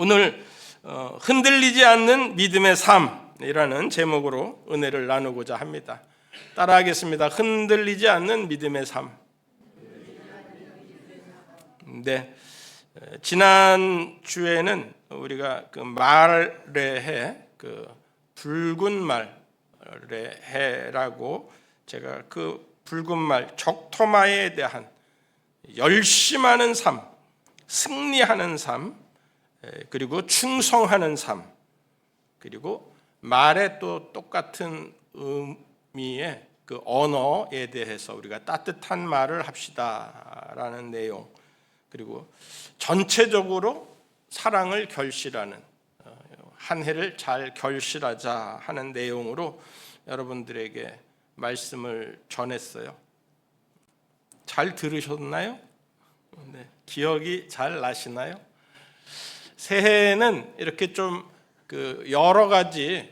오늘 흔들리지 않는 믿음의 삶이라는 제목으로 은혜를 나누고자 합니다. 따라하겠습니다. 흔들리지 않는 믿음의 삶. 네, 지난 주에는 우리가 그 말의 해, 그 붉은 말의 해라고 제가 그 붉은 말 적토마에 대한 열심하는 삶, 승리하는 삶, 그리고 충성하는 삶, 그리고 말에 또 똑같은 의미의 그 언어에 대해서 우리가 따뜻한 말을 합시다라는 내용, 그리고 전체적으로 사랑을 결실하는 한 해를 잘 결실하자 하는 내용으로 여러분들에게 말씀을 전했어요. 잘 들으셨나요? 네, 기억이 잘 나시나요? 새해에는 이렇게 좀 그 여러 가지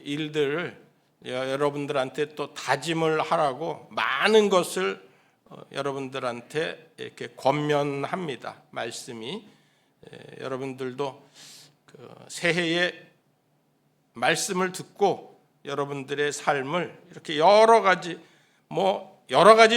일들을 여러분들한테 또 다짐을 하라고 많은 것을 여러분들한테 이렇게 권면합니다. 말씀이 여러분들도 그 새해에 말씀을 듣고 여러분들의 삶을 이렇게 여러 가지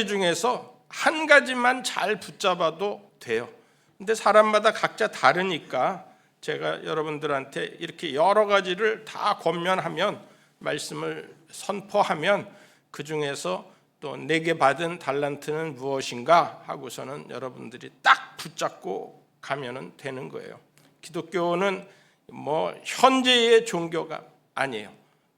중에서 한 가지만 잘 붙잡아도 돼요. 근데 사람마다 각자 다르니까 제가 여러분들한테 이렇게 여러 가지를 다 권면하면, 말씀을 선포하면 그 중에서 또 내게 받은 달란트는 무엇인가 하고서는 여러분들이 딱 붙잡고 가면 되는 거예요. 기독교는 현재의 종교가 아니에요.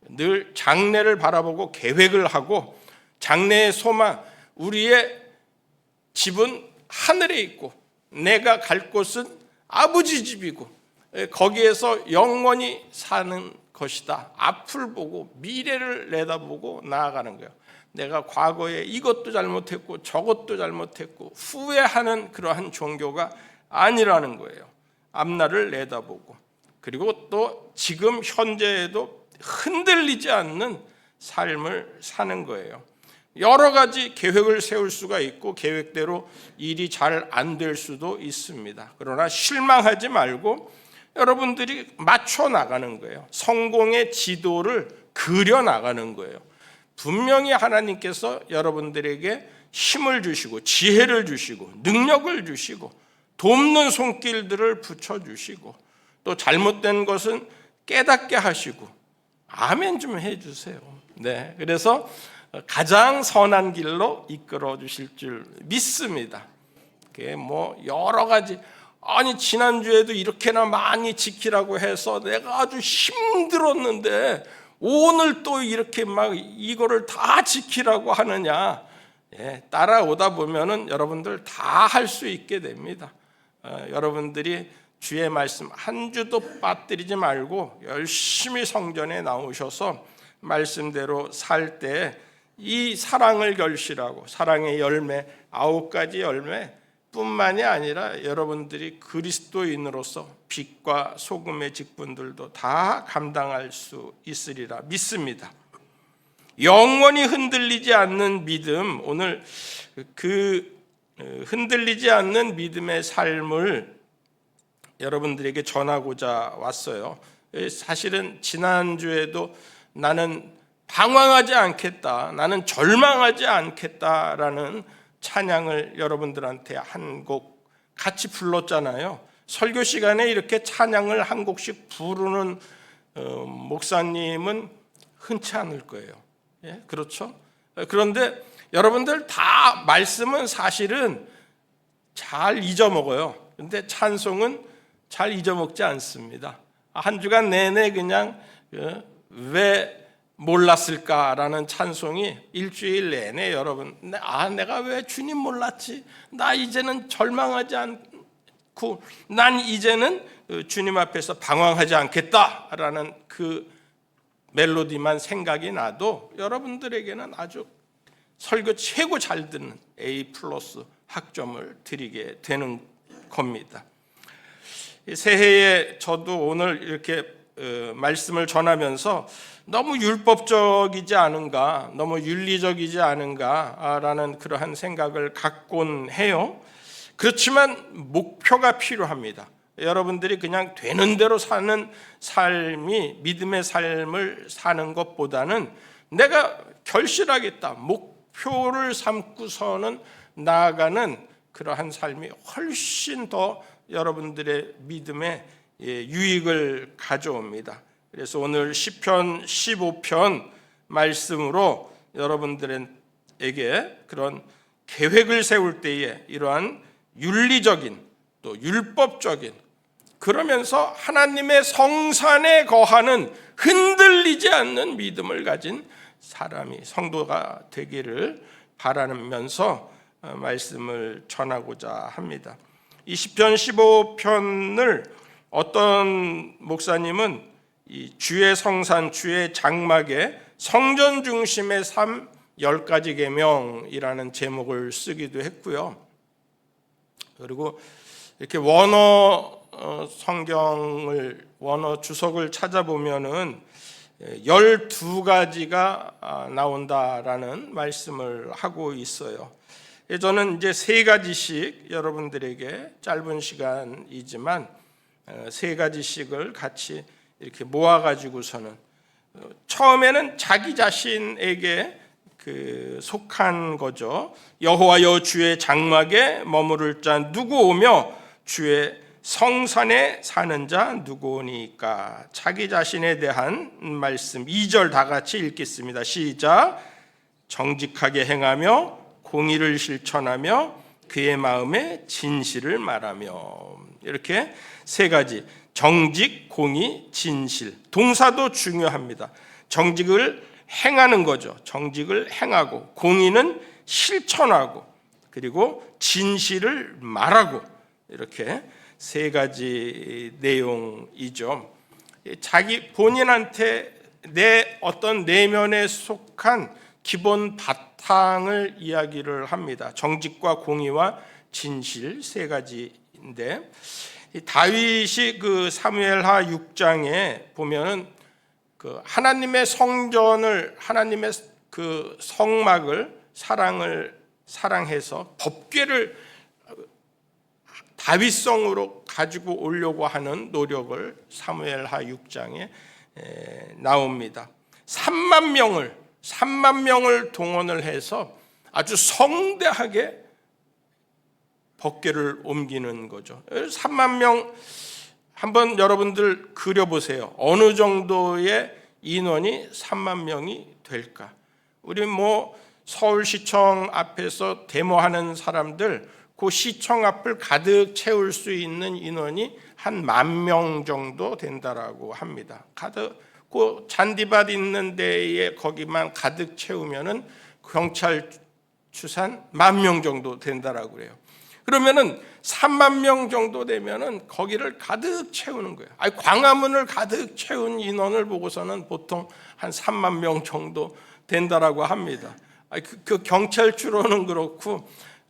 늘 장래를 바라보고 계획을 하고, 장래의 소망, 우리의 집은 하늘에 있고 내가 갈 곳은 아버지 집이고 거기에서 영원히 사는 것이다. 앞을 보고 미래를 내다보고 나아가는 거예요. 내가 과거에 이것도 잘못했고 저것도 잘못했고 후회하는 그러한 종교가 아니라는 거예요. 앞날을 내다보고, 그리고 또 지금 현재에도 흔들리지 않는 삶을 사는 거예요. 여러 가지 계획을 세울 수가 있고 계획대로 일이 잘 안 될 수도 있습니다. 그러나 실망하지 말고 여러분들이 맞춰 나가는 거예요. 성공의 지도를 그려 나가는 거예요. 분명히 하나님께서 여러분들에게 힘을 주시고 지혜를 주시고 능력을 주시고 돕는 손길들을 붙여주시고 또 잘못된 것은 깨닫게 하시고 아멘 좀 해주세요. 네, 그래서 가장 선한 길로 이끌어 주실 줄 믿습니다. 그게 여러 가지, 아니 지난주에도 이렇게나 많이 지키라고 해서 내가 아주 힘들었는데 오늘 또 이렇게 막 이거를 다 지키라고 하느냐. 따라오다 보면은 여러분들 다 할 수 있게 됩니다. 여러분들이 주의 말씀 한 주도 빠뜨리지 말고 열심히 성전에 나오셔서 말씀대로 살 때 이 사랑을 결실하고 사랑의 열매 9가지 열매 뿐만이 아니라 여러분들이 그리스도인으로서 빛과 소금의 직분들도 다 감당할 수 있으리라 믿습니다. 영원히 흔들리지 않는 믿음, 오늘 그 흔들리지 않는 믿음의 삶을 여러분들에게 전하고자 왔어요. 사실은 지난주에도 나는 방황하지 않겠다, 나는 절망하지 않겠다라는 찬양을 여러분들한테 한 곡 같이 불렀잖아요. 설교 시간에 이렇게 찬양을 한 곡씩 부르는 목사님은 흔치 않을 거예요. 그렇죠? 그런데 여러분들 다 말씀은 사실은 잘 잊어먹어요. 근데 찬송은 잘 잊어먹지 않습니다. 한 주간 내내 그냥 왜 몰랐을까라는 찬송이 일주일 내내 여러분, 내가 왜 주님 몰랐지? 나 이제는 절망하지 않고 난 이제는 주님 앞에서 방황하지 않겠다라는 그 멜로디만 생각이 나도 여러분들에게는 아주 설교 최고 잘 듣는 A+ 학점을 드리게 되는 겁니다. 새해에 저도 오늘 이렇게 말씀을 전하면서 너무 율법적이지 않은가, 너무 윤리적이지 않은가라는 그러한 생각을 갖곤 해요. 그렇지만 목표가 필요합니다. 여러분들이 그냥 되는 대로 사는 삶이 믿음의 삶을 사는 것보다는 내가 결실하겠다, 목표를 삼고서는 나아가는 그러한 삶이 훨씬 더 여러분들의 믿음에 유익을 가져옵니다. 그래서 오늘 시편 15편 말씀으로 여러분들에게 그런 계획을 세울 때에 이러한 윤리적인 또 율법적인, 그러면서 하나님의 성산에 거하는 흔들리지 않는 믿음을 가진 사람이, 성도가 되기를 바라면서 말씀을 전하고자 합니다. 이 시편 15편을 어떤 목사님은 이 주의 성산, 주의 장막에 성전 중심의 삶 10가지 계명이라는 제목을 쓰기도 했고요. 그리고 이렇게 원어 성경을, 원어 주석을 찾아보면은 12가지가 나온다라는 말씀을 하고 있어요. 저는 이제 3가지씩 여러분들에게 짧은 시간이지만 3가지씩을 같이 이렇게 모아가지고서는, 처음에는 자기 자신에게 속한 거죠. 여호와여 주의 장막에 머무를 자 누구 오며 주의 성산에 사는 자 누구오니까. 자기 자신에 대한 말씀 2절 다 같이 읽겠습니다. 시작. 정직하게 행하며 공의를 실천하며 그의 마음에 진실을 말하며. 이렇게 3가지, 정직, 공의, 진실. 동사도 중요합니다. 정직을 행하는 거죠. 정직을 행하고, 공의는 실천하고, 그리고 진실을 말하고, 이렇게 3가지 내용이죠. 자기 본인한테 내 어떤 내면에 속한 기본 바탕을 이야기를 합니다. 정직과 공의와 진실 3가지인데, 다윗이 사무엘하 6장에 보면은 하나님의 성전을, 하나님의 성막을 사랑해서 법궤를 다윗성으로 가지고 오려고 하는 노력을 사무엘하 6장에 나옵니다. 3만 명을 동원을 해서 아주 성대하게 법궤를 옮기는 거죠. 3만 명, 한번 여러분들 그려보세요. 어느 정도의 인원이 3만 명이 될까? 우리 서울시청 앞에서 데모하는 사람들, 그 시청 앞을 가득 채울 수 있는 인원이 한 10,000명 정도 된다라고 합니다. 그 잔디밭 있는 데에 거기만 가득 채우면은 경찰 추산 10,000명 정도 된다라고 그래요. 그러면은 3만 명 정도 되면은 거기를 가득 채우는 거예요. 광화문을 가득 채운 인원을 보고서는 보통 한 3만 명 정도 된다라고 합니다. 그 경찰주로는 그렇고,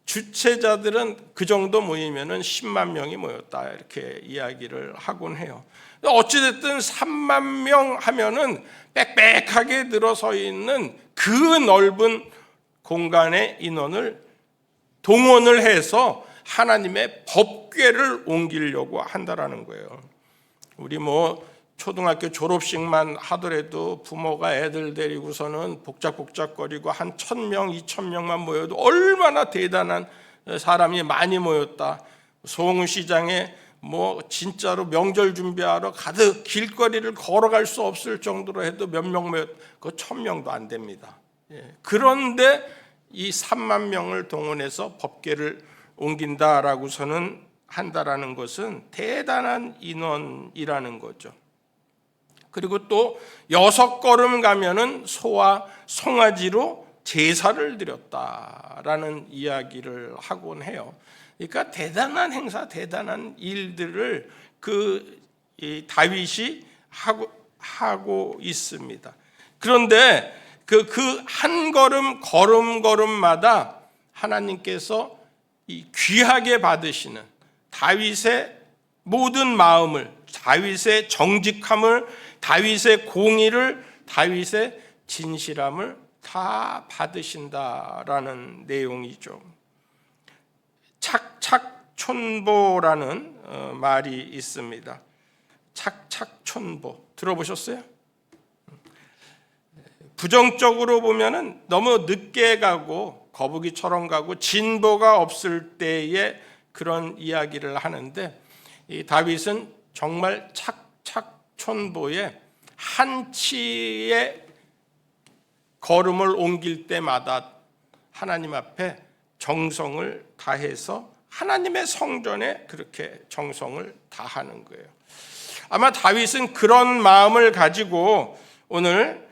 주최자들은 그 정도 모이면은 10만 명이 모였다 이렇게 이야기를 하곤 해요. 어찌됐든 3만 명 하면은 빽빽하게 늘어서 있는 그 넓은 공간의 인원을 동원을 해서 하나님의 법궤를 옮기려고 한다라는 거예요. 우리 초등학교 졸업식만 하더라도 부모가 애들 데리고서는 복작복작거리고 한 1,000명, 2,000명만 모여도 얼마나 대단한 사람이 많이 모였다. 소흥시장에 진짜로 명절 준비하러 가득 길거리를 걸어갈 수 없을 정도로 해도 몇 명 모였, 그거 1,000명도 안 됩니다. 그런데 이 3만 명을 동원해서 법궤를 옮긴다라고서는 한다라는 것은 대단한 인원이라는 거죠. 그리고 또 6걸음 가면은 소와 송아지로 제사를 드렸다라는 이야기를 하곤 해요. 그러니까 대단한 행사, 대단한 일들을 다윗이 하고 있습니다. 그런데 그 한 걸음마다 하나님께서 이 귀하게 받으시는 다윗의 모든 마음을, 다윗의 정직함을, 다윗의 공의를, 다윗의 진실함을 다 받으신다라는 내용이죠. 착착 착착촌보라는 말이 있습니다. 착착촌보 들어보셨어요? 부정적으로 보면은 너무 늦게 가고 거북이처럼 가고 진보가 없을 때에 그런 이야기를 하는데, 이 다윗은 정말 착착촌보에 한치의 걸음을 옮길 때마다 하나님 앞에 정성을 다해서 하나님의 성전에 그렇게 정성을 다하는 거예요. 아마 다윗은 그런 마음을 가지고 오늘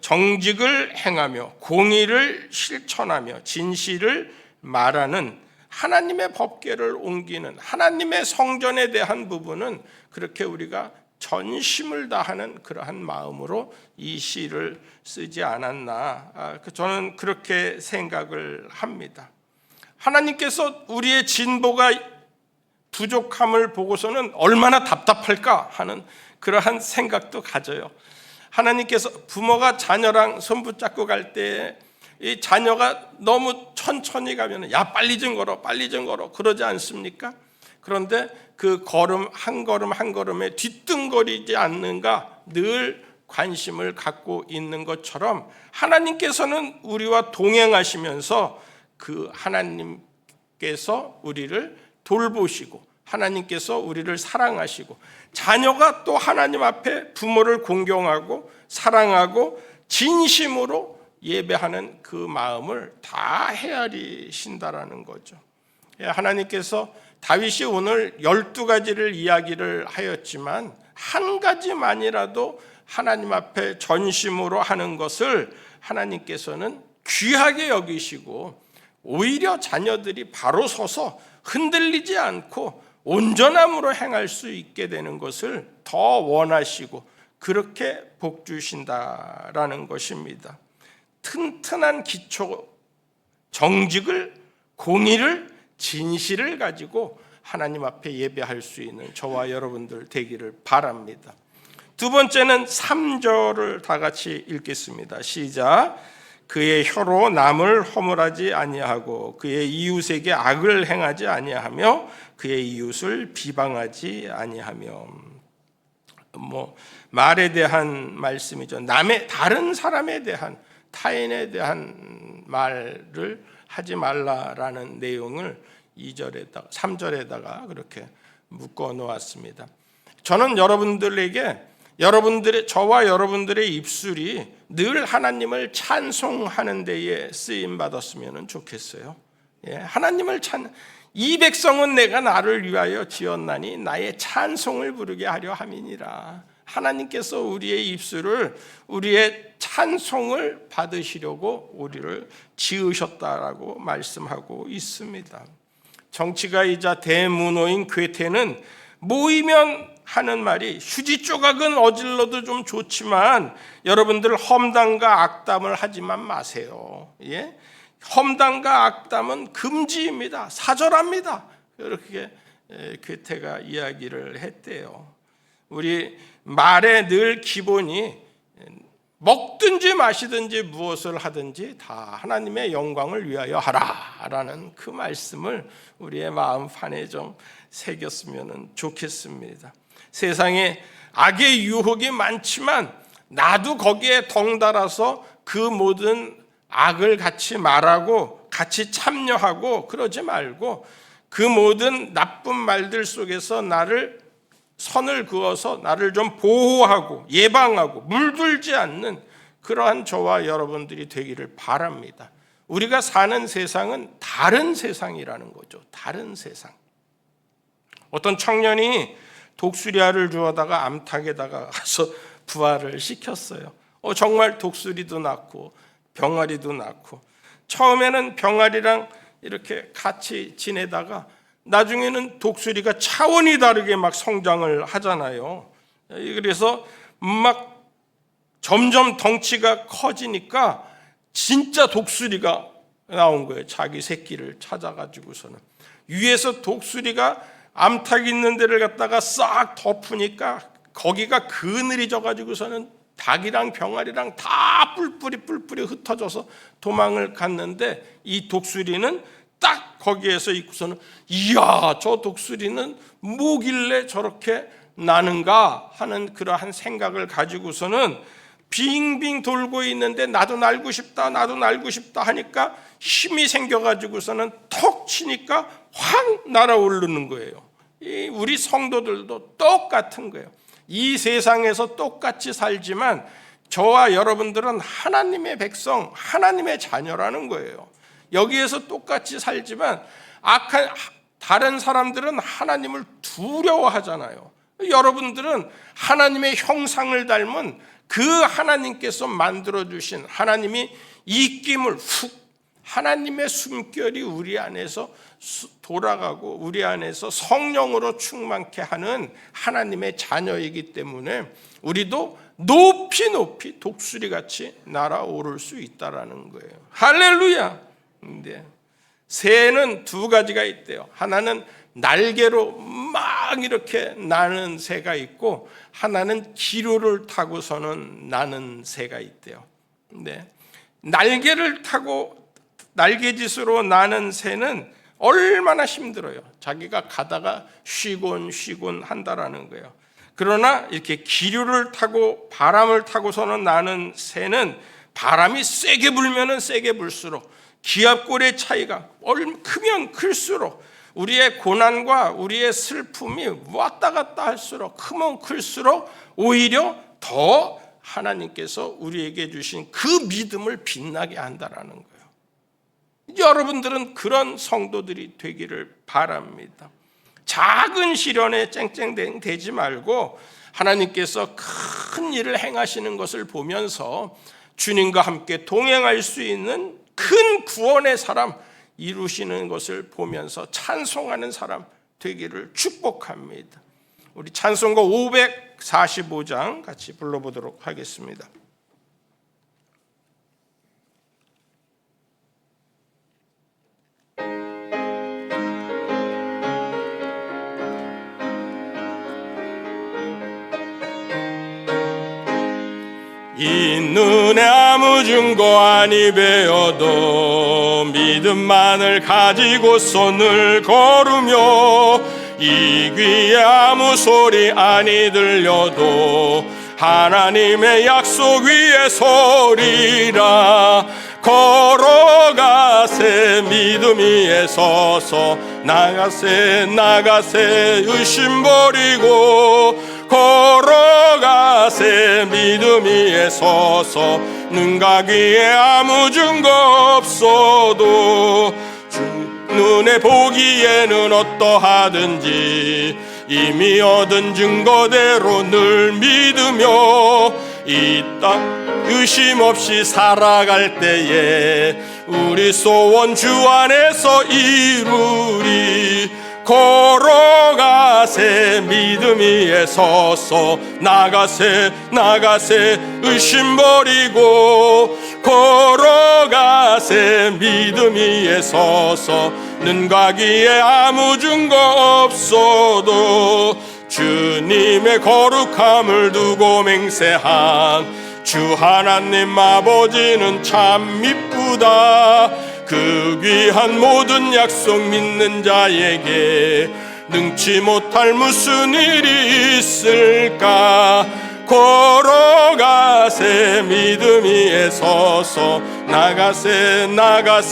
정직을 행하며 공의를 실천하며 진실을 말하는 하나님의 법궤를 옮기는 하나님의 성전에 대한 부분은 그렇게 우리가 전심을 다하는 그러한 마음으로 이 시를 쓰지 않았나, 저는 그렇게 생각을 합니다. 하나님께서 우리의 진보가 부족함을 보고서는 얼마나 답답할까 하는 그러한 생각도 가져요. 하나님께서 부모가 자녀랑 손 붙잡고 갈 때 이 자녀가 너무 천천히 가면 야 빨리 좀 걸어 빨리 좀 걸어 그러지 않습니까? 그런데 그 걸음 한 걸음에 뒤뚱거리지 않는가 늘 관심을 갖고 있는 것처럼 하나님께서는 우리와 동행하시면서 그 하나님께서 우리를 돌보시고 하나님께서 우리를 사랑하시고 자녀가 또 하나님 앞에 부모를 공경하고 사랑하고 진심으로 예배하는 그 마음을 다 헤아리신다라는 거죠. 하나님께서 다윗이 오늘 12가지를 이야기를 하였지만 한 가지만이라도 하나님 앞에 전심으로 하는 것을 하나님께서는 귀하게 여기시고 오히려 자녀들이 바로 서서 흔들리지 않고 온전함으로 행할 수 있게 되는 것을 더 원하시고 그렇게 복 주신다라는 것입니다. 튼튼한 기초, 정직을, 공의를, 진실을 가지고 하나님 앞에 예배할 수 있는 저와 여러분들 되기를 바랍니다. 두 번째는 3절을 다 같이 읽겠습니다. 시작. 그의 혀로 남을 허물하지 아니하고 그의 이웃에게 악을 행하지 아니하며 그의 이웃을 비방하지 아니하며. 말에 대한 말씀이죠. 남의 다른 사람에 대한 타인에 대한 말을 하지 말라라는 내용을 2절에다가 3절에다가 그렇게 묶어 놓았습니다. 저는 여러분들에게 저와 여러분들의 입술이 늘 하나님을 찬송하는 데에 쓰임 받았으면 좋겠어요. 하나님을 이 백성은 내가 나를 위하여 지었나니 나의 찬송을 부르게 하려 함이니라. 하나님께서 우리의 입술을 우리의 찬송을 받으시려고 우리를 지으셨다라고 말씀하고 있습니다. 정치가이자 대문호인 괴테는 모이면 하는 말이 휴지 조각은 어질러도 좀 좋지만 여러분들 험담과 악담을 하지만 마세요. 험담과 악담은 금지입니다. 사절합니다. 그렇게 괴테가 이야기를 했대요. 우리 말의 늘 기본이 먹든지 마시든지 무엇을 하든지 다 하나님의 영광을 위하여 하라라는 그 말씀을 우리의 마음판에 좀 새겼으면 좋겠습니다. 세상에 악의 유혹이 많지만 나도 거기에 덩달아서 그 모든 악을 같이 말하고 같이 참여하고 그러지 말고 그 모든 나쁜 말들 속에서 선을 그어서 나를 좀 보호하고 예방하고 물들지 않는 그러한 저와 여러분들이 되기를 바랍니다. 우리가 사는 세상은 다른 세상이라는 거죠. 다른 세상. 어떤 청년이 독수리알을 주워다가 암탉에다가 가서 부화를 시켰어요. 정말 독수리도 낳고 병아리도 낳고 처음에는 병아리랑 이렇게 같이 지내다가 나중에는 독수리가 차원이 다르게 막 성장을 하잖아요. 그래서 막 점점 덩치가 커지니까 진짜 독수리가 나온 거예요. 자기 새끼를 찾아가지고서는 위에서 독수리가 암탉 있는 데를 갖다가 싹 덮으니까 거기가 그늘이 져가지고서는 닭이랑 병아리랑 다 뿔뿔이 흩어져서 도망을 갔는데 이 독수리는 딱 거기에서 있고서는 이야, 저 독수리는 뭐길래 저렇게 나는가 하는 그러한 생각을 가지고서는 빙빙 돌고 있는데 나도 날고 싶다 하니까 힘이 생겨가지고서는 턱 치니까 확 날아오르는 거예요. 우리 성도들도 똑같은 거예요. 이 세상에서 똑같이 살지만 저와 여러분들은 하나님의 백성, 하나님의 자녀라는 거예요. 여기에서 똑같이 살지만 다른 사람들은 하나님을 두려워하잖아요. 여러분들은 하나님의 형상을 닮은 그 하나님께서 만들어주신 하나님이 입김을 하나님의 숨결이 우리 안에서 돌아가고 우리 안에서 성령으로 충만케 하는 하나님의 자녀이기 때문에 우리도 높이 독수리같이 날아오를 수 있다라는 거예요. 할렐루야. 근데 새는 두 가지가 있대요. 하나는 날개로 막 이렇게 나는 새가 있고 하나는 기류를 타고서는 나는 새가 있대요. 근데 날개를 타고 날개짓으로 나는 새는 얼마나 힘들어요. 자기가 가다가 쉬곤 한다라는 거예요. 그러나 이렇게 기류를 타고 바람을 타고서는 나는 새는 바람이 세게 불면은 세게 불수록 기압골의 차이가 크면 클수록 우리의 고난과 우리의 슬픔이 왔다 갔다 할수록 크면 클수록 오히려 더 하나님께서 우리에게 주신 그 믿음을 빛나게 한다라는 거예요. 여러분들은 그런 성도들이 되기를 바랍니다. 작은 시련에 쨍쨍 대지 말고 하나님께서 큰 일을 행하시는 것을 보면서 주님과 함께 동행할 수 있는 큰 구원의 사람 이루시는 것을 보면서 찬송하는 사람 되기를 축복합니다. 우리 찬송가 545장 같이 불러보도록 하겠습니다. 이 눈에 아무 증거 아니 배어도 믿음만을 가지고 손을 걸으며 이 귀에 아무 소리 아니 들려도 하나님의 약속 위에 서리라. 걸어가세 믿음 위에 서서 나가세 의심 버리고 걸어가세 믿음 위에 서서 눈과 귀에 아무 증거 없어도 주 눈에 보기에는 어떠하든지 이미 얻은 증거대로 늘 믿으며 이 땅 의심 없이 살아갈 때에 우리 소원 주 안에서 이루리. 걸어가세 믿음 위에 서서 나가세 의심 버리고 걸어가세 믿음 위에 서서 눈과 귀에 아무 증거 없어도 주님의 거룩함을 두고 맹세한 주 하나님 아버지는 참 미쁘다. 그 귀한 모든 약속 믿는 자에게 능치 못할 무슨 일이 있을까. 걸어가세 믿음 위에 서서 나가세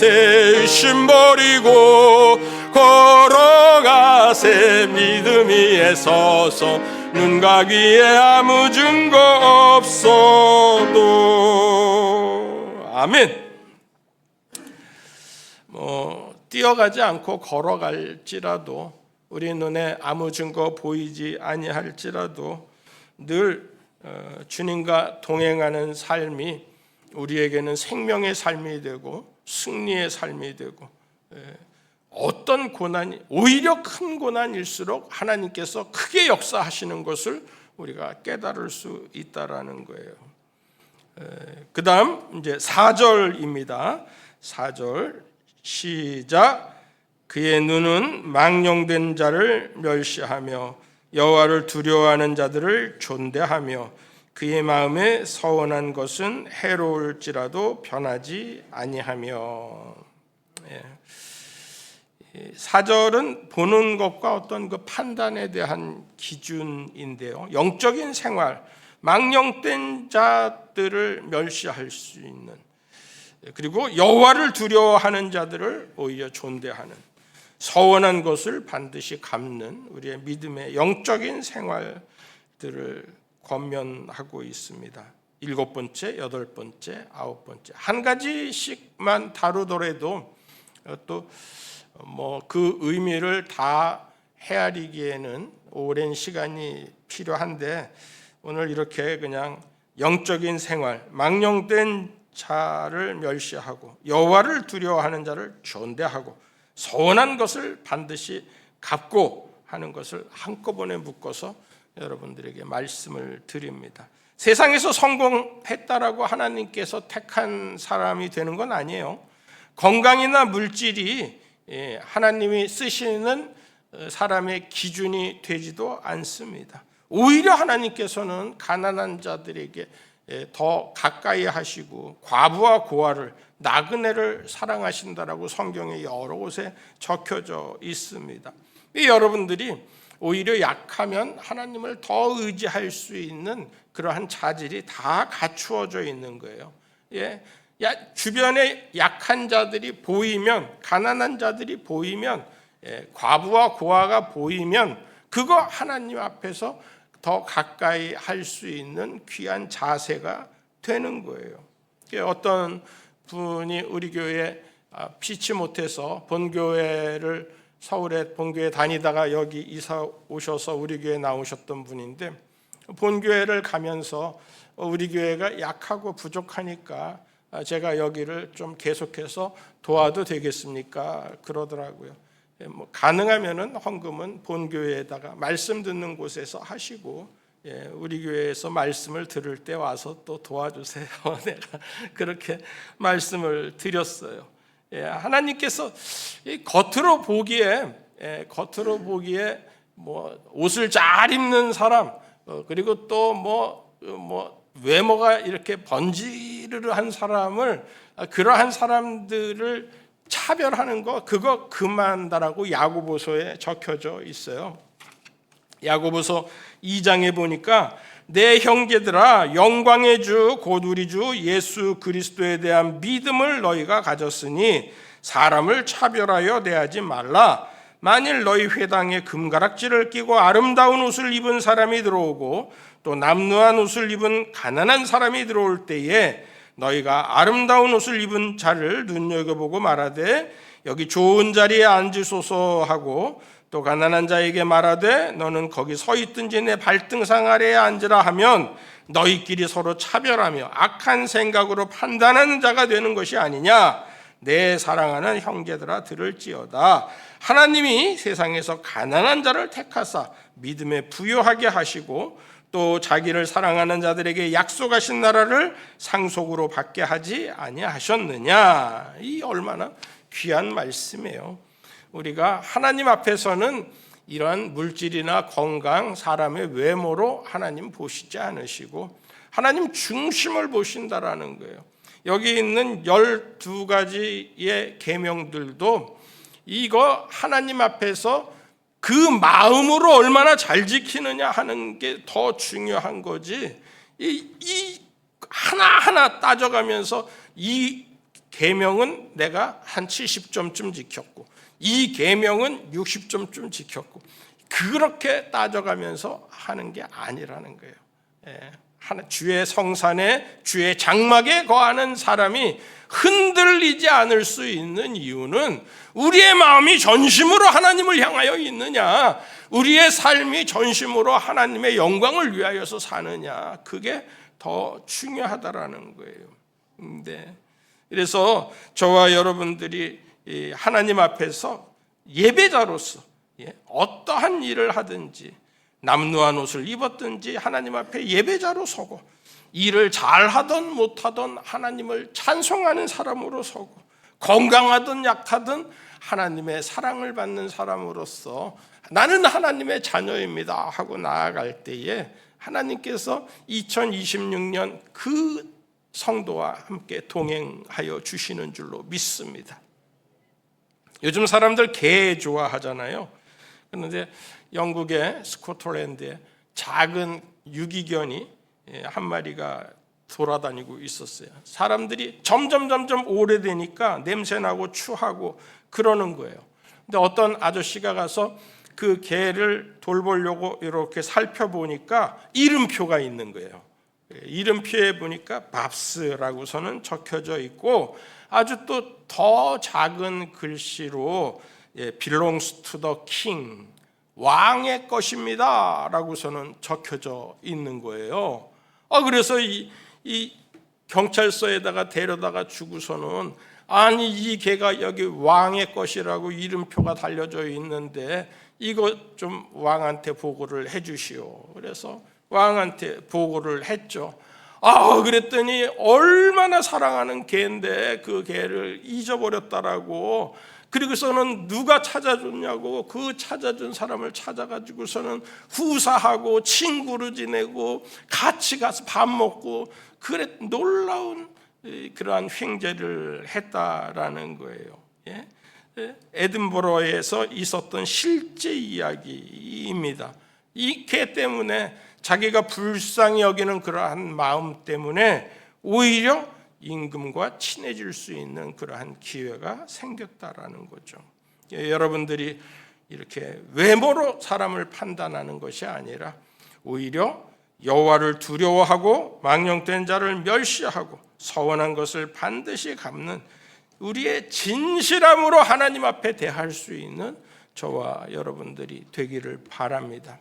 의심 버리고 걸어가세 믿음 위에 서서 눈과 귀에 아무 증거 없어도. 아멘. 뛰어가지 않고 걸어갈지라도 우리 눈에 아무 증거 보이지 아니할지라도 늘 주님과 동행하는 삶이 우리에게는 생명의 삶이 되고 승리의 삶이 되고 어떤 고난이 오히려 큰 고난일수록 하나님께서 크게 역사하시는 것을 우리가 깨달을 수 있다라는 거예요. 그 다음 이제 4절입니다. 4절 시작. 그의 눈은 망령된 자를 멸시하며 여호와를 두려워하는 자들을 존대하며 그의 마음에 서원한 것은 해로울지라도 변하지 아니하며. 사절은 보는 것과 어떤 그 판단에 대한 기준인데요. 영적인 생활, 망령된 자들을 멸시할 수 있는, 그리고 여호와를 두려워하는 자들을 오히려 존대하는, 서원한 것을 반드시 갚는 우리의 믿음의 영적인 생활들을 권면하고 있습니다. 7번째, 8번째, 9번째 한 가지씩만 다루더라도 또 그 의미를 다 헤아리기에는 오랜 시간이 필요한데, 오늘 이렇게 그냥 영적인 생활, 망령된 자를 멸시하고 여호와를 두려워하는 자를 존대하고 서원한 것을 반드시 갚고 하는 것을 한꺼번에 묶어서 여러분들에게 말씀을 드립니다. 세상에서 성공했다라고 하나님께서 택한 사람이 되는 건 아니에요. 건강이나 물질이 하나님이 쓰시는 사람의 기준이 되지도 않습니다. 오히려 하나님께서는 가난한 자들에게 더 가까이 하시고 과부와 고아를, 나그네를 사랑하신다라고 성경에 여러 곳에 적혀져 있습니다. 여러분들이 오히려 약하면 하나님을 더 의지할 수 있는 그러한 자질이 다 갖추어져 있는 거예요. 주변에 약한 자들이 보이면, 가난한 자들이 보이면, 과부와 고아가 보이면 그거 하나님 앞에서 더 가까이 할 수 있는 귀한 자세가 되는 거예요. 어떤 분이 우리 교회에 피치 못해서 본교회를, 서울에 본교회 다니다가 여기 이사 오셔서 우리 교회에 나오셨던 분인데, 본교회를 가면서 우리 교회가 약하고 부족하니까 제가 여기를 좀 계속해서 도와도 되겠습니까? 그러더라고요. 가능하면은 헌금은 본교회에다가 말씀 듣는 곳에서 하시고, 우리 교회에서 말씀을 들을 때 와서 또 도와주세요. 내가 그렇게 말씀을 드렸어요. 하나님께서 겉으로 보기에 옷을 잘 입는 사람, 그리고 또 외모가 이렇게 번지르르한 사람을, 그러한 사람들을 차별하는 거, 그거 그만다라고 야고보서에 적혀져 있어요. 야고보서 2장에 보니까 내 형제들아, 영광의 주 곧 우리 주 예수 그리스도에 대한 믿음을 너희가 가졌으니 사람을 차별하여 대하지 말라. 만일 너희 회당에 금가락지를 끼고 아름다운 옷을 입은 사람이 들어오고 또 남루한 옷을 입은 가난한 사람이 들어올 때에 너희가 아름다운 옷을 입은 자를 눈여겨보고 말하되 여기 좋은 자리에 앉으소서 하고, 또 가난한 자에게 말하되 너는 거기 서 있든지 내 발등상 아래에 앉으라 하면 너희끼리 서로 차별하며 악한 생각으로 판단하는 자가 되는 것이 아니냐. 내 사랑하는 형제들아 들을지어다. 하나님이 세상에서 가난한 자를 택하사 믿음에 부요하게 하시고 또 자기를 사랑하는 자들에게 약속하신 나라를 상속으로 받게 하지 아니하셨느냐. 이 얼마나 귀한 말씀이에요. 우리가 하나님 앞에서는 이러한 물질이나 건강, 사람의 외모로 하나님 보시지 않으시고 하나님 중심을 보신다라는 거예요. 여기 있는 12가지의 계명들도 이거 하나님 앞에서 그 마음으로 얼마나 잘 지키느냐 하는 게 더 중요한 거지, 이 하나하나 따져가면서 이 계명은 내가 한 70점쯤 지켰고 이 계명은 60점쯤 지켰고 그렇게 따져가면서 하는 게 아니라는 거예요. 주의 성산에 주의 장막에 거하는 사람이 흔들리지 않을 수 있는 이유는 우리의 마음이 전심으로 하나님을 향하여 있느냐, 우리의 삶이 전심으로 하나님의 영광을 위하여서 사느냐, 그게 더 중요하다라는 거예요. 그래서 저와 여러분들이 하나님 앞에서 예배자로서 어떠한 일을 하든지, 남루한 옷을 입었든지 하나님 앞에 예배자로 서고, 일을 잘하든 못하든 하나님을 찬송하는 사람으로 서고, 건강하든 약하든 하나님의 사랑을 받는 사람으로서 나는 하나님의 자녀입니다 하고 나아갈 때에 하나님께서 2026년 그 성도와 함께 동행하여 주시는 줄로 믿습니다. 요즘 사람들 개 좋아하잖아요. 그런데 영국의 스코틀랜드에 작은 유기견이 한 마리가 돌아다니고 있었어요. 사람들이 점점 오래되니까 냄새나고 추하고 그러는 거예요. 근데 어떤 아저씨가 가서 그 개를 돌보려고 이렇게 살펴보니까 이름표가 있는 거예요. 이름표에 보니까 밥스라고서는 적혀져 있고 아주 또 더 작은 글씨로 belongs to the king, 왕의 것입니다 라고서는 적혀져 있는 거예요. 그래서 이 경찰서에다가 데려다가 주고서는 아니 이 개가 여기 왕의 것이라고 이름표가 달려져 있는데 이거 좀 왕한테 보고를 해 주시오. 그래서 왕한테 보고를 했죠. 그랬더니 얼마나 사랑하는 개인데 그 개를 잊어버렸다라고. 그리고서는 누가 찾아줬냐고 그 찾아준 사람을 찾아가지고서는 후사하고 친구로 지내고 같이 가서 밥 먹고 그래 놀라운 그러한 횡재를 했다라는 거예요. 에든버러에서 있었던 실제 이야기입니다. 이 개 때문에 자기가 불쌍히 여기는 그러한 마음 때문에 오히려 임금과 친해질 수 있는 그러한 기회가 생겼다라는 거죠. 여러분들이 이렇게 외모로 사람을 판단하는 것이 아니라 오히려 여호와를 두려워하고 망령된 자를 멸시하고 서원한 것을 반드시 갚는 우리의 진실함으로 하나님 앞에 대할 수 있는 저와 여러분들이 되기를 바랍니다.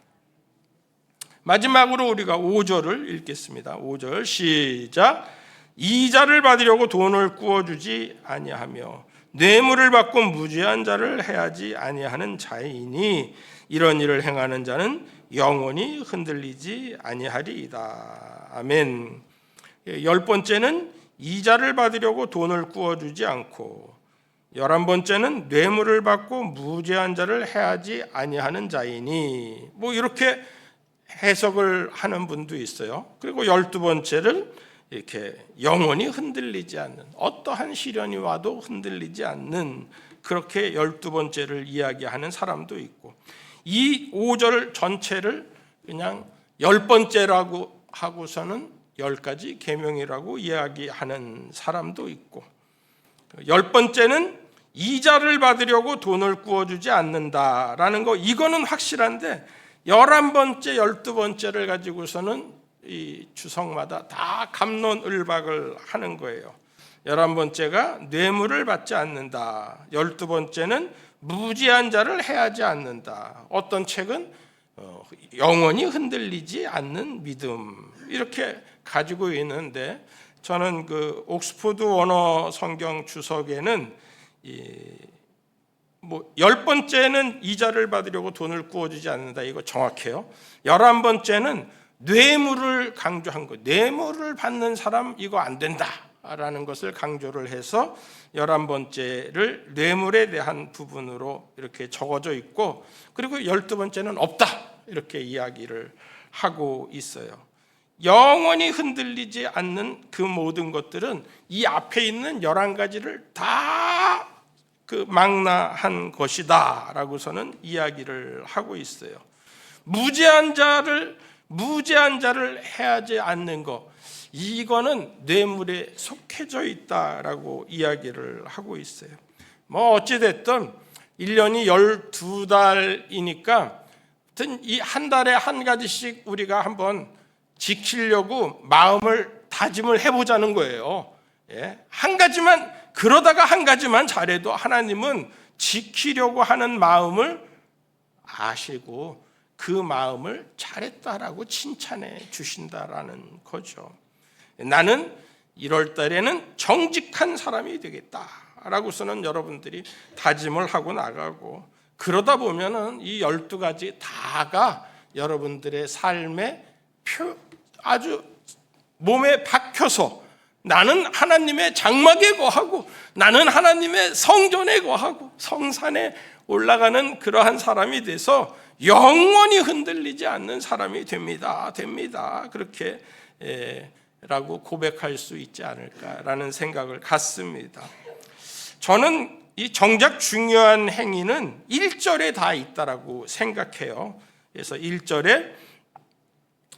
마지막으로 우리가 5절을 읽겠습니다. 5절 시작. 이자를 받으려고 돈을 꾸어주지 아니하며 뇌물을 받고 무죄한 자를 해하지 아니하는 자이니 이런 일을 행하는 자는 영원히 흔들리지 아니하리이다. 아멘. 10번째는 이자를 받으려고 돈을 꾸어주지 않고 11번째는 뇌물을 받고 무죄한 자를 해하지 아니하는 자이니 이렇게 해석을 하는 분도 있어요. 그리고 12번째를 이렇게 영원히 흔들리지 않는, 어떠한 시련이 와도 흔들리지 않는, 그렇게 12번째를 이야기하는 사람도 있고, 이 5절 전체를 그냥 10번째라고 하고서는 10가지 계명이라고 이야기하는 사람도 있고, 10번째는 이자를 받으려고 돈을 꾸어주지 않는다라는 거, 이거는 확실한데 11번째, 12번째를 가지고서는 이 주석마다 다 갑론을박을 하는 거예요. 11번째가 뇌물을 받지 않는다. 12번째는 무지한 자를 해하지 않는다. 어떤 책은 영원히 흔들리지 않는 믿음, 이렇게 가지고 있는데, 저는 그 옥스포드 원어 성경 주석에는 10번째는 이자를 받으려고 돈을 꾸어주지 않는다, 이거 정확해요. 11번째는 뇌물을 강조한 거, 뇌물을 받는 사람 이거 안 된다라는 것을 강조를 해서 11번째를 뇌물에 대한 부분으로 이렇게 적어져 있고, 그리고 12번째는 없다 이렇게 이야기를 하고 있어요. 영원히 흔들리지 않는 그 모든 것들은 이 앞에 있는 11가지를 다 망라한 것이다 라고서는 이야기를 하고 있어요. 무죄한 자를 해하지 않는 것, 이거는 뇌물에 속해져 있다라고 이야기를 하고 있어요. 어찌됐든 1년이 12달이니까 이 한 달에 한 가지씩 우리가 한번 지키려고 마음을 다짐을 해보자는 거예요. 한 가지만, 그러다가 한 가지만 잘해도 하나님은 지키려고 하는 마음을 아시고 그 마음을 잘했다라고 칭찬해 주신다라는 거죠. 나는 1월 달에는 정직한 사람이 되겠다라고서는 여러분들이 다짐을 하고 나가고, 그러다 보면은 이 12가지 다가 여러분들의 삶의 아주 몸에 박혀서 나는 하나님의 장막에 거하고 나는 하나님의 성전에 거하고 성산에 올라가는 그러한 사람이 돼서 영원히 흔들리지 않는 사람이 됩니다. 그렇게 라고 고백할 수 있지 않을까라는 생각을 갖습니다. 저는 이 정작 중요한 행위는 1절에 다 있다라고 생각해요. 그래서 1절에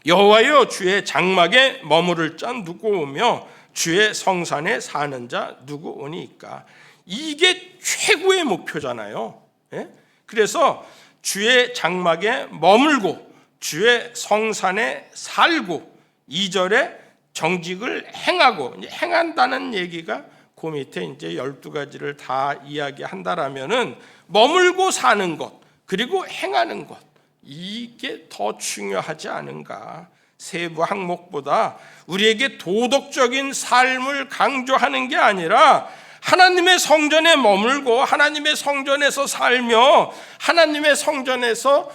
여호와여 주의 장막에 머무를 자 누구 오며 주의 성산에 사는 자 누구 오니까. 이게 최고의 목표잖아요. 예? 그래서 주의 장막에 머물고 주의 성산에 살고 2절에 정직을 행하고, 이제 행한다는 얘기가 그 밑에 이제 12가지를 다 이야기한다라면은 머물고 사는 것 그리고 행하는 것, 이게 더 중요하지 않은가. 세부 항목보다 우리에게 도덕적인 삶을 강조하는 게 아니라 하나님의 성전에 머물고 하나님의 성전에서 살며 하나님의 성전에서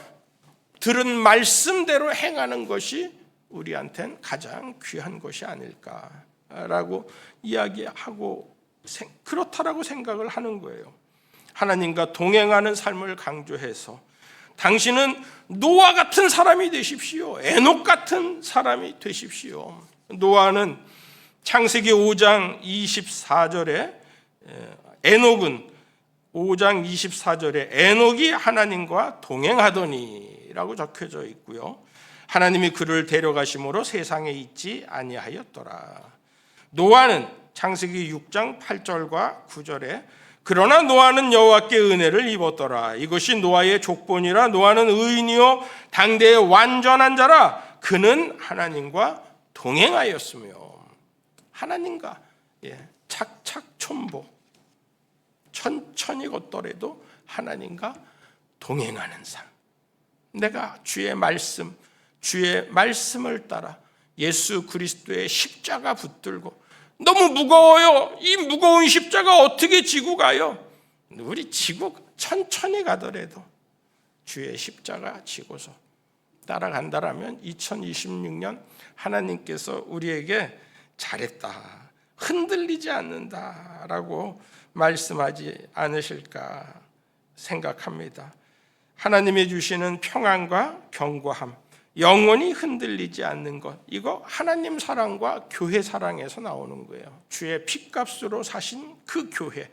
들은 말씀대로 행하는 것이 우리한테는 가장 귀한 것이 아닐까라고 이야기하고 그렇다라고 생각을 하는 거예요. 하나님과 동행하는 삶을 강조해서 당신은 노아 같은 사람이 되십시오. 에녹 같은 사람이 되십시오. 노아는 창세기 5장 24절에 에녹은 5장 24절에 에녹이 하나님과 동행하더니라고 적혀져 있고요. 하나님이 그를 데려가심으로 세상에 있지 아니하였더라. 노아는 창세기 6장 8절과 9절에 그러나 노아는 여호와께 은혜를 입었더라. 이것이 노아의 족본이라. 노아는 의인이요 당대의 완전한 자라. 그는 하나님과 동행하였으며. 하나님과 착착 촌보 천천히 걷더라도 하나님과 동행하는 삶. 내가 주의 말씀을 따라 예수 그리스도의 십자가 붙들고, 너무 무거워요. 이 무거운 십자가 어떻게 지고 가요? 우리 지고 천천히 가더라도 주의 십자가 지고서 따라간다라면 2026년 하나님께서 우리에게 잘했다, 흔들리지 않는다라고 말씀하지 않으실까 생각합니다. 하나님이 주시는 평안과 견고함, 영원히 흔들리지 않는 것, 이거 하나님 사랑과 교회 사랑에서 나오는 거예요. 주의 핏값으로 사신 그 교회,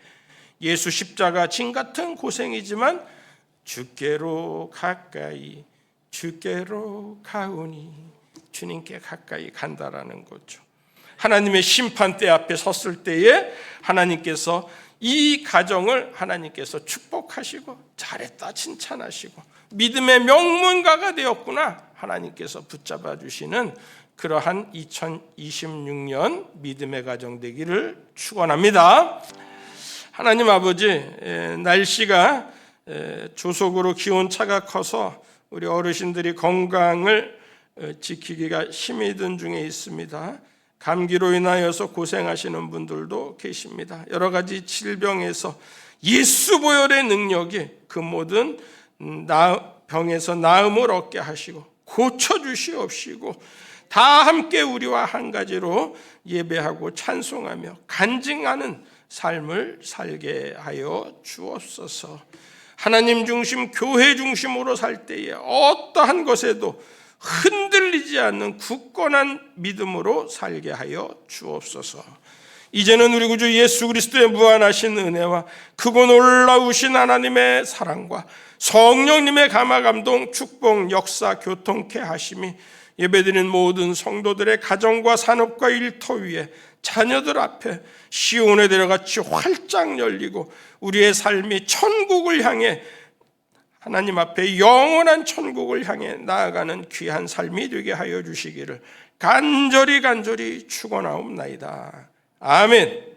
예수 십자가 진 같은 고생이지만 주께로 가까이 주께로 가오니, 주님께 가까이 간다라는 거죠. 하나님의 심판대 앞에 섰을 때에 하나님께서 이 가정을 하나님께서 축복하시고 잘했다 칭찬하시고 믿음의 명문가가 되었구나 하나님께서 붙잡아 주시는 그러한 2026년 믿음의 가정 되기를 축원합니다. 하나님 아버지, 날씨가 조속으로 기온차가 커서 우리 어르신들이 건강을 지키기가 힘이 든 중에 있습니다. 감기로 인하여서 고생하시는 분들도 계십니다. 여러 가지 질병에서 예수 보혈의 능력이 그 모든 병에서 나음을 얻게 하시고 고쳐주시옵시고, 다 함께 우리와 한 가지로 예배하고 찬송하며 간증하는 삶을 살게 하여 주옵소서. 하나님 중심, 교회 중심으로 살 때에 어떠한 것에도 흔들리지 않는 굳건한 믿음으로 살게 하여 주옵소서. 이제는 우리 구주 예수 그리스도의 무한하신 은혜와 크고 놀라우신 하나님의 사랑과 성령님의 감화감동, 축복, 역사, 교통케 하심이 예배드리는 모든 성도들의 가정과 산업과 일터 위에, 자녀들 앞에 시온의 데려같이 활짝 열리고 우리의 삶이 천국을 향해, 하나님 앞에 영원한 천국을 향해 나아가는 귀한 삶이 되게 하여 주시기를 간절히 축원하옵나이다. 아멘.